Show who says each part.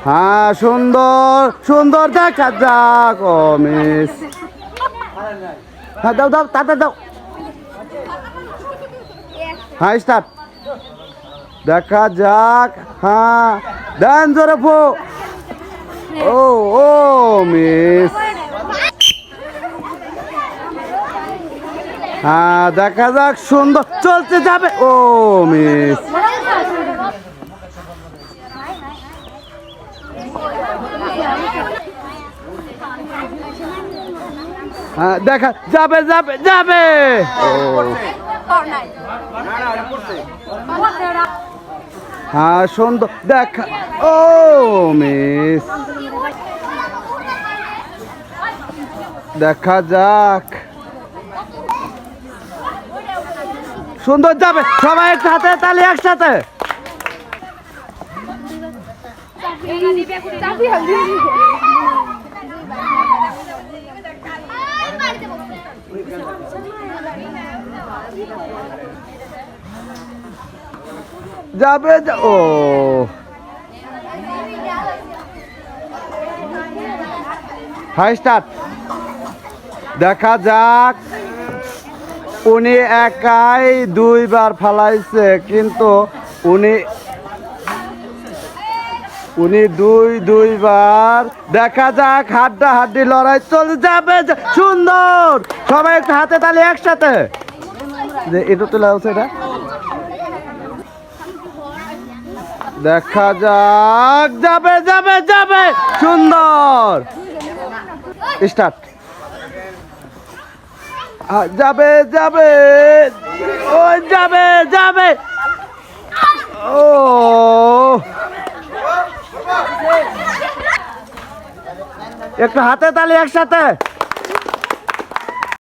Speaker 1: হ্যাঁ, সুন্দর সুন্দর দেখা যাক। ও মিস। হ্যাঁ, দাও দাও, তাতে দাও। হ্যাঁ, স্টার্ট। দেখা যাক। হ্যাঁ, দেন জোরে ফো। ও ও মিস। হ্যাঁ, দেখা যাক, সুন্দর চলতে যাবে। ও মিস। হ্যাঁ, দেখা যাবে যাবে যাবে। ও হ্যাঁ, সুন্দর দেখা। ও মিস। দেখা যাক, সুন্দর যাবে। সবাই একটু হাতে তালি একসাথে। যাবে ও হাই স্টার্ট। দেখা যাক, উনি একাই দুইবার ফালাইছে, কিন্তু উনি দুইবার। দেখা যাক, হাড্ডা হাড্ডি লড়াই চলে যাবে। সুন্দর, সবাই একটু হাতে তালি একসাথে। যে এটা তোলা হচ্ছে, এটা দেখা যাক, যাবে যাবে যাবে। সুন্দর স্টার্ট। যাবে যাবে, ও যাবে যাবে। ও একটু হাতে তালি একসাথে।